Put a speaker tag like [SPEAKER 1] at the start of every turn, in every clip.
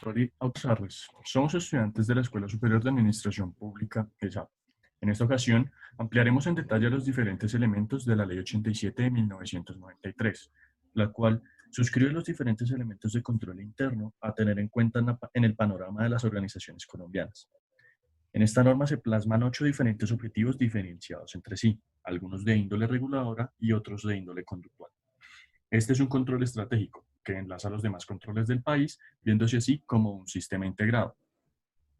[SPEAKER 1] Control y Autosarres. Somos estudiantes de la Escuela Superior de Administración Pública, ESAP. En esta ocasión, ampliaremos en detalle los diferentes elementos de la Ley 87 de 1993, la cual suscribe los diferentes elementos de control interno a tener en cuenta en el panorama de las organizaciones colombianas. En esta norma se plasman 8 diferentes objetivos diferenciados entre sí, algunos de índole reguladora y otros de índole conductual. Este es un control estratégico que enlaza los demás controles del país, viéndose así como un sistema integrado.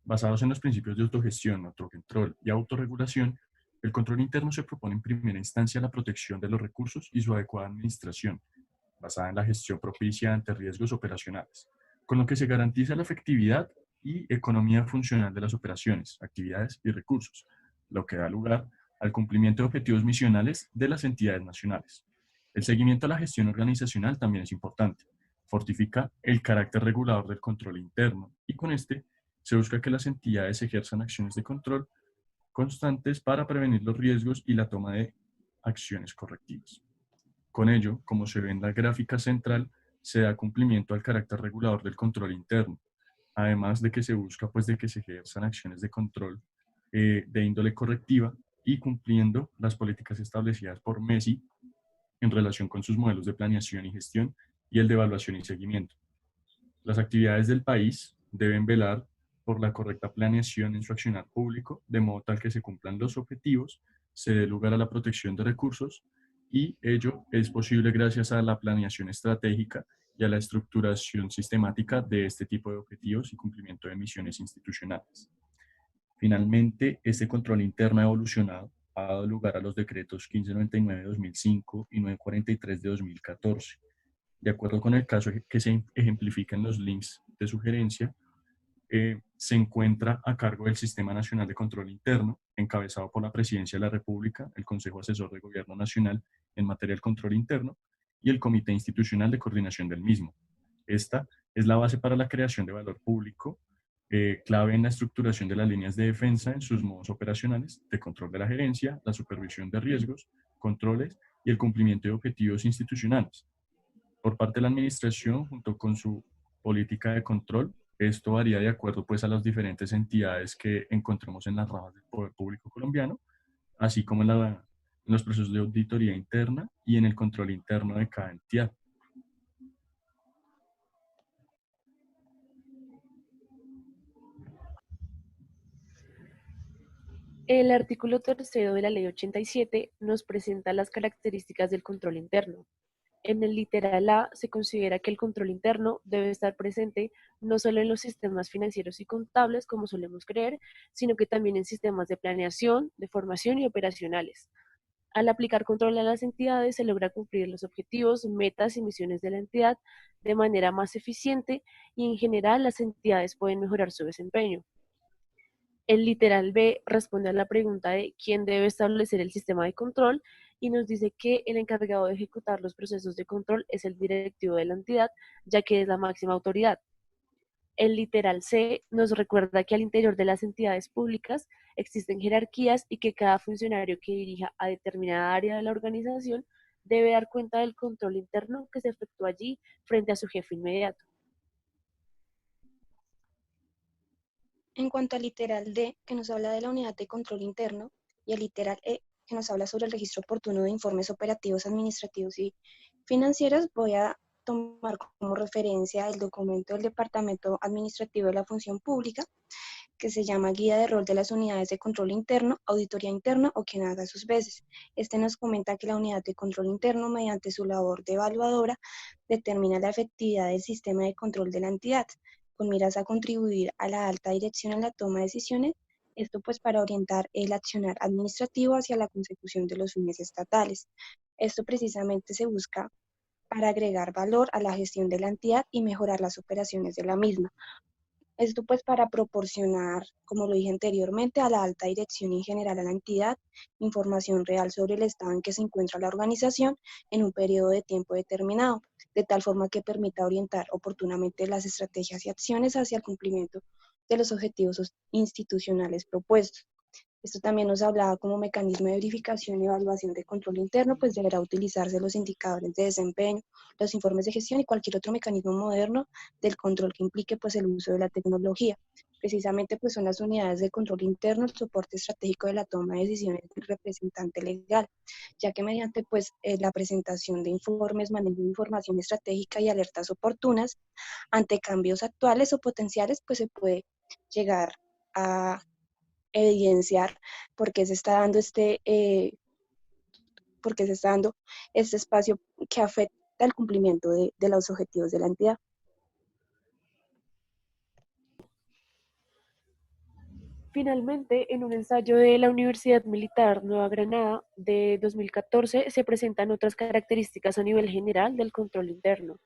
[SPEAKER 1] Basados en los principios de autogestión, autocontrol y autorregulación, el control interno se propone en primera instancia la protección de los recursos y su adecuada administración, basada en la gestión propicia ante riesgos operacionales, con lo que se garantiza la efectividad y economía funcional de las operaciones, actividades y recursos, lo que da lugar al cumplimiento de objetivos misionales de las entidades nacionales. El seguimiento a la gestión organizacional también es importante. Fortifica el carácter regulador del control interno y con este se busca que las entidades ejerzan acciones de control constantes para prevenir los riesgos y la toma de acciones correctivas. Con ello, como se ve en la gráfica central, se da cumplimiento al carácter regulador del control interno, además de que se busca pues de que se ejerzan acciones de control de índole correctiva y cumpliendo las políticas establecidas por MESI en relación con sus modelos de planeación y gestión y el de evaluación y seguimiento. Las actividades del país deben velar por la correcta planeación en su accionar público, de modo tal que se cumplan los objetivos, se dé lugar a la protección de recursos y ello es posible gracias a la planeación estratégica y a la estructuración sistemática de este tipo de objetivos y cumplimiento de misiones institucionales. Finalmente, este control interno ha evolucionado, ha dado lugar a los decretos 1599 de 2005 y 943 de 2014. De acuerdo con el caso que se ejemplifica en los links de sugerencia, se encuentra a cargo del Sistema Nacional de Control Interno, encabezado por la Presidencia de la República, el Consejo Asesor de Gobierno Nacional en materia del control interno y el Comité Institucional de Coordinación del mismo. Esta es la base para la creación de valor público, clave en la estructuración de las líneas de defensa en sus modos operacionales de control de la gerencia, la supervisión de riesgos, controles y el cumplimiento de objetivos institucionales. Por parte de la administración, junto con su política de control, esto varía de acuerdo pues a las diferentes entidades que encontremos en las ramas del poder público colombiano, así como en los procesos de auditoría interna y en el control interno de cada entidad.
[SPEAKER 2] El artículo tercero de la Ley 87 nos presenta las características del control interno. En el literal A se considera que el control interno debe estar presente no solo en los sistemas financieros y contables, como solemos creer, sino que también en sistemas de planeación, de formación y operacionales. Al aplicar control a las entidades se logra cumplir los objetivos, metas y misiones de la entidad de manera más eficiente y en general las entidades pueden mejorar su desempeño. El literal B responde a la pregunta de quién debe establecer el sistema de control y nos dice que el encargado de ejecutar los procesos de control es el directivo de la entidad, ya que es la máxima autoridad. El literal C nos recuerda que al interior de las entidades públicas existen jerarquías y que cada funcionario que dirija a determinada área de la organización debe dar cuenta del control interno que se efectúa allí frente a su jefe inmediato.
[SPEAKER 3] En cuanto al literal D, que nos habla de la unidad de control interno, y al literal E, que nos habla sobre el registro oportuno de informes operativos, administrativos y financieros, voy a tomar como referencia el documento del Departamento Administrativo de la Función Pública, que se llama Guía de Rol de las Unidades de Control Interno, Auditoría Interna o quien haga sus veces. Este nos comenta que la unidad de control interno, mediante su labor de evaluadora, determina la efectividad del sistema de control de la entidad, con miras a contribuir a la alta dirección en la toma de decisiones, esto pues para orientar el accionar administrativo hacia la consecución de los fines estatales. Esto precisamente se busca para agregar valor a la gestión de la entidad y mejorar las operaciones de la misma. Esto pues para proporcionar, como lo dije anteriormente, a la alta dirección y en general a la entidad, información real sobre el estado en que se encuentra la organización en un periodo de tiempo determinado, de tal forma que permita orientar oportunamente las estrategias y acciones hacia el cumplimiento de los objetivos institucionales propuestos. Esto también nos hablaba como mecanismo de verificación y evaluación de control interno, pues deberá utilizarse los indicadores de desempeño, los informes de gestión y cualquier otro mecanismo moderno del control que implique pues el uso de la tecnología. Precisamente pues son las unidades de control interno, el soporte estratégico de la toma de decisiones del representante legal, ya que mediante pues la presentación de informes, manejo de información estratégica y alertas oportunas ante cambios actuales o potenciales, pues se puede llegar a evidenciar por qué se está dando por qué se está dando este espacio que afecta el cumplimiento de los objetivos de la entidad.
[SPEAKER 2] Finalmente, en un ensayo de la Universidad Militar Nueva Granada de 2014, se presentan otras características a nivel general del control interno.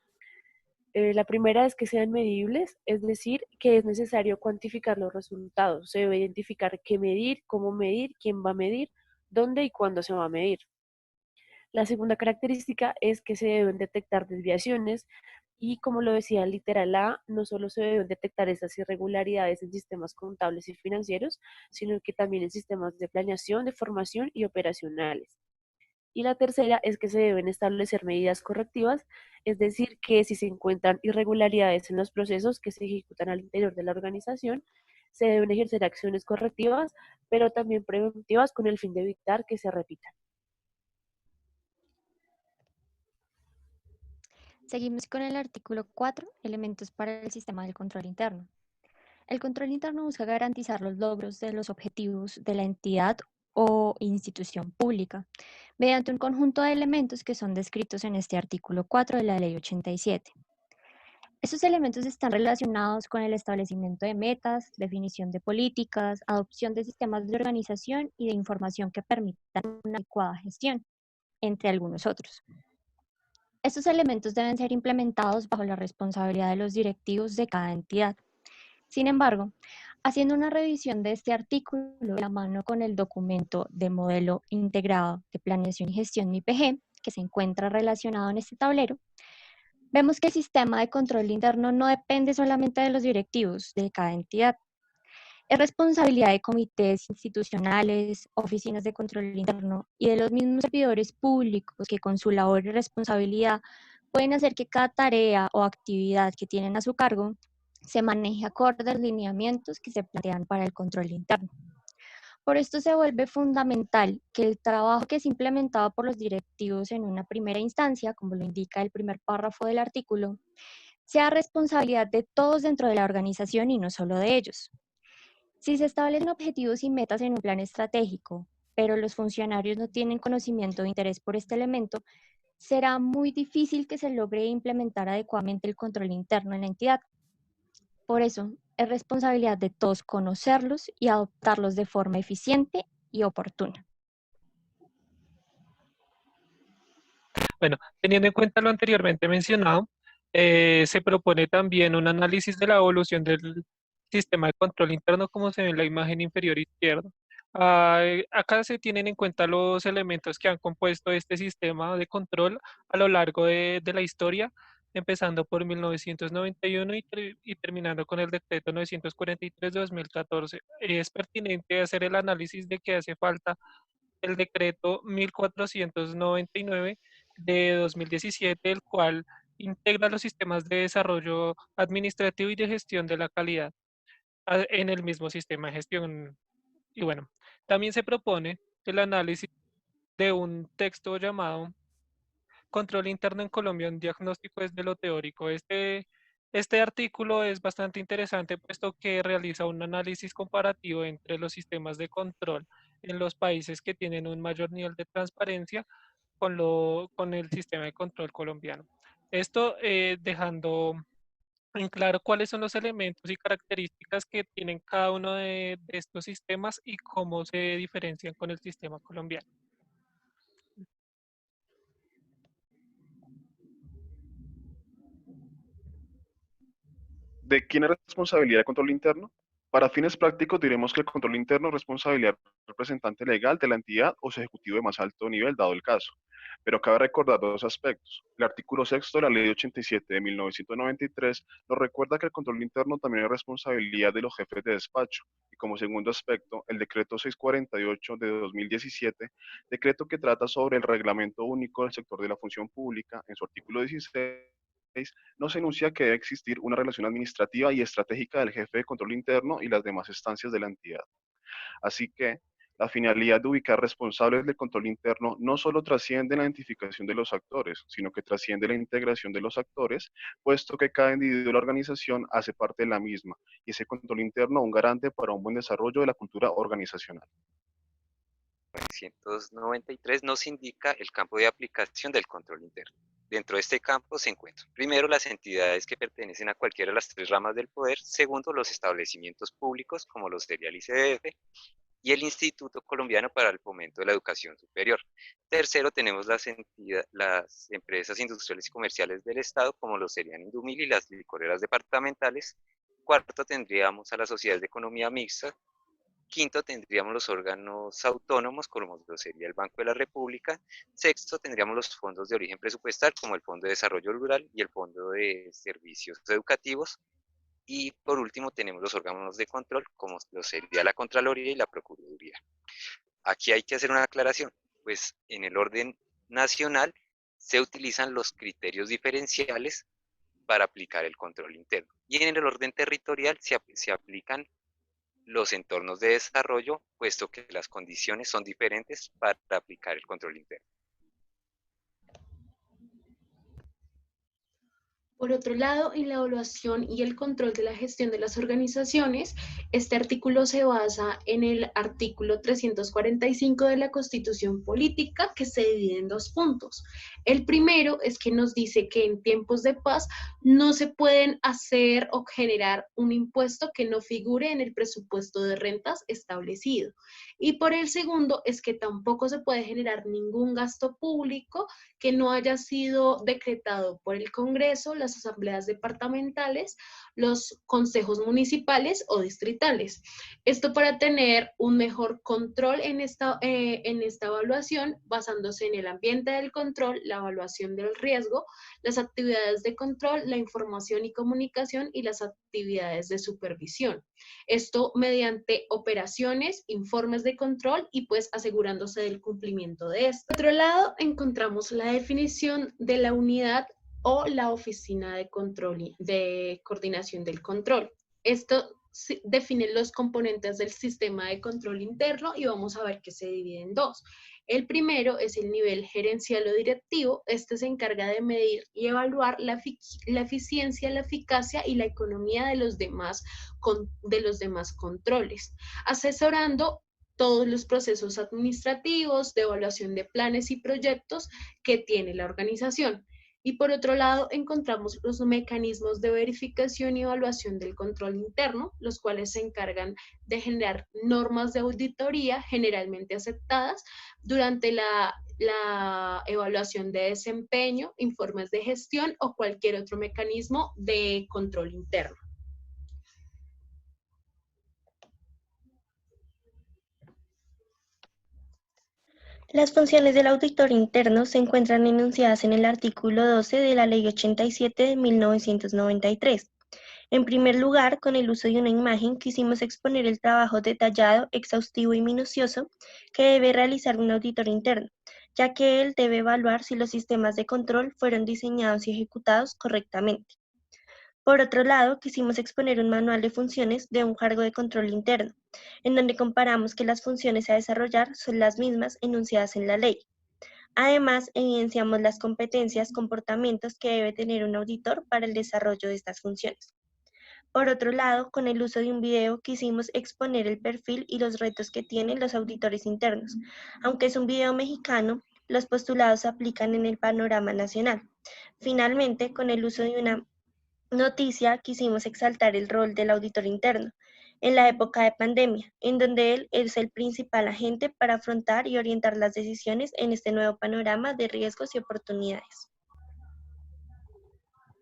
[SPEAKER 2] La primera es que sean medibles, es decir, que es necesario cuantificar los resultados. Se debe identificar qué medir, cómo medir, quién va a medir, dónde y cuándo se va a medir. La segunda característica es que se deben detectar desviaciones y, como lo decía el literal A, no solo se deben detectar esas irregularidades en sistemas contables y financieros, sino que también en sistemas de planeación, de formación y operacionales. Y la tercera es que se deben establecer medidas correctivas, es decir, que si se encuentran irregularidades en los procesos que se ejecutan al interior de la organización, se deben ejercer acciones correctivas, pero también preventivas con el fin de evitar que se repitan.
[SPEAKER 4] Seguimos con el artículo 4, elementos para el sistema del control interno. El control interno busca garantizar los logros de los objetivos de la entidad o institución pública mediante un conjunto de elementos que son descritos en este artículo 4 de la Ley 87. Estos elementos están relacionados con el establecimiento de metas, definición de políticas, adopción de sistemas de organización y de información que permitan una adecuada gestión, entre algunos otros. Estos elementos deben ser implementados bajo la responsabilidad de los directivos de cada entidad. Sin embargo, haciendo una revisión de este artículo de la mano con el documento de modelo integrado de planeación y gestión MIPG, que se encuentra relacionado en este tablero, vemos que el sistema de control interno no depende solamente de los directivos de cada entidad. Es responsabilidad de comités institucionales, oficinas de control interno y de los mismos servidores públicos que con su labor y responsabilidad pueden hacer que cada tarea o actividad que tienen a su cargo se maneje acorde a los lineamientos que se plantean para el control interno. Por esto se vuelve fundamental que el trabajo que es implementado por los directivos en una primera instancia, como lo indica el primer párrafo del artículo, sea responsabilidad de todos dentro de la organización y no solo de ellos. Si se establecen objetivos y metas en un plan estratégico, pero los funcionarios no tienen conocimiento o interés por este elemento, será muy difícil que se logre implementar adecuadamente el control interno en la entidad. Por eso, es responsabilidad de todos conocerlos y adoptarlos de forma eficiente y oportuna.
[SPEAKER 5] Bueno, teniendo en cuenta lo anteriormente mencionado, se propone también un análisis de la evolución del sistema de control interno, como se ve en la imagen inferior izquierda. Acá se tienen en cuenta los elementos que han compuesto este sistema de control a lo largo de la historia, empezando por 1991 y terminando con el decreto 943 de 2014. Es pertinente hacer el análisis de que hace falta el decreto 1499 de 2017, el cual integra los sistemas de desarrollo administrativo y de gestión de la calidad en el mismo sistema de gestión. Y bueno, también se propone el análisis de un texto llamado Control Interno en Colombia, un diagnóstico desde lo teórico. Este artículo es bastante interesante puesto que realiza un análisis comparativo entre los sistemas de control en los países que tienen un mayor nivel de transparencia con el sistema de control colombiano. Esto dejando en claro cuáles son los elementos y características que tienen cada uno de estos sistemas y cómo se diferencian con el sistema colombiano.
[SPEAKER 6] ¿De quién es responsabilidad el control interno? Para fines prácticos diremos que el control interno es responsabilidad del representante legal de la entidad o su ejecutivo de más alto nivel, dado el caso. Pero cabe recordar dos aspectos. El artículo 6 de la Ley 87 de 1993 nos recuerda que el control interno también es responsabilidad de los jefes de despacho, y como segundo aspecto, el decreto 648 de 2017, decreto que trata sobre el reglamento único del sector de la función pública, en su artículo 16, nos enuncia que debe existir una relación administrativa y estratégica del jefe de control interno y las demás instancias de la entidad. Así que la finalidad de ubicar responsables del control interno no solo trasciende la identificación de los actores, sino que trasciende la integración de los actores, puesto que cada individuo de la organización hace parte de la misma, y ese control interno un garante para un buen desarrollo de la cultura organizacional.
[SPEAKER 7] 993 nos indica el campo de aplicación del control interno. Dentro de este campo se encuentran, primero, las entidades que pertenecen a cualquiera de las tres ramas del poder; segundo, los establecimientos públicos, como lo sería el ICBF, y el Instituto Colombiano para el Fomento de la Educación Superior. Tercero, tenemos las empresas industriales y comerciales del Estado, como lo serían Indumil y las licoreras departamentales. Cuarto, tendríamos a las sociedades de economía mixta. Quinto, tendríamos los órganos autónomos, como lo sería el Banco de la República. Sexto, tendríamos los fondos de origen presupuestal, como el Fondo de Desarrollo Rural y el Fondo de Servicios Educativos. Y por último, tenemos los órganos de control, como lo sería la Contraloría y la Procuraduría. Aquí hay que hacer una aclaración, pues en el orden nacional se utilizan los criterios diferenciales para aplicar el control interno. Y en el orden territorial se aplican los entornos de desarrollo, puesto que las condiciones son diferentes para aplicar el control interno.
[SPEAKER 8] Por otro lado, en la evaluación y el control de la gestión de las organizaciones, este artículo se basa en el artículo 345 de la Constitución Política, que se divide en dos puntos. El primero es que nos dice que en tiempos de paz no se pueden hacer o generar un impuesto que no figure en el presupuesto de rentas establecido. Y por el segundo es que tampoco se puede generar ningún gasto público que no haya sido decretado por el Congreso, las asambleas departamentales, los consejos municipales o distritales. Esto para tener un mejor control en esta evaluación, basándose en el ambiente del control, la evaluación del riesgo, las actividades de control, la información y comunicación y las actividades de supervisión. Esto mediante operaciones, informes de control y pues asegurándose del cumplimiento de esto. Por otro lado, encontramos la definición de la unidad o la oficina de control, de coordinación del control. Esto define los componentes del sistema de control interno y vamos a ver que se divide en dos. El primero es el nivel gerencial o directivo. Este se encarga de medir y evaluar la eficiencia, la eficacia y la economía de los demás controles, asesorando todos los procesos administrativos de evaluación de planes y proyectos que tiene la organización. Y por otro lado, encontramos los mecanismos de verificación y evaluación del control interno, los cuales se encargan de generar normas de auditoría generalmente aceptadas durante la evaluación de desempeño, informes de gestión o cualquier otro mecanismo de control interno.
[SPEAKER 9] Las funciones del auditor interno se encuentran enunciadas en el artículo 12 de la Ley 87 de 1993. En primer lugar, con el uso de una imagen, quisimos exponer el trabajo detallado, exhaustivo y minucioso que debe realizar un auditor interno, ya que él debe evaluar si los sistemas de control fueron diseñados y ejecutados correctamente. Por otro lado, quisimos exponer un manual de funciones de un cargo de control interno, en donde comparamos que las funciones a desarrollar son las mismas enunciadas en la ley. Además, evidenciamos las competencias, comportamientos que debe tener un auditor para el desarrollo de estas funciones. Por otro lado, con el uso de un video quisimos exponer el perfil y los retos que tienen los auditores internos. Aunque es un video mexicano, los postulados se aplican en el panorama nacional. Finalmente, con el uso de una noticia, quisimos exaltar el rol del auditor interno en la época de pandemia, en donde él es el principal agente para afrontar y orientar las decisiones en este nuevo panorama de riesgos y oportunidades.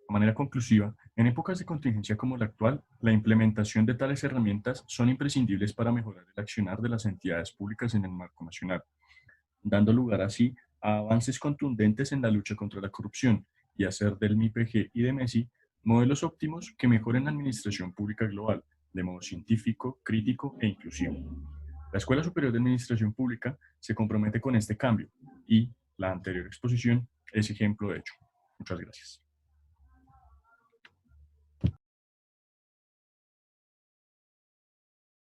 [SPEAKER 1] De manera conclusiva, en épocas de contingencia como la actual, la implementación de tales herramientas son imprescindibles para mejorar el accionar de las entidades públicas en el marco nacional, dando lugar así a avances contundentes en la lucha contra la corrupción y hacer del MIPG y de MESI modelos óptimos que mejoren la administración pública global, de modo científico, crítico e inclusivo. La Escuela Superior de Administración Pública se compromete con este cambio y la anterior exposición es ejemplo de ello. Muchas gracias.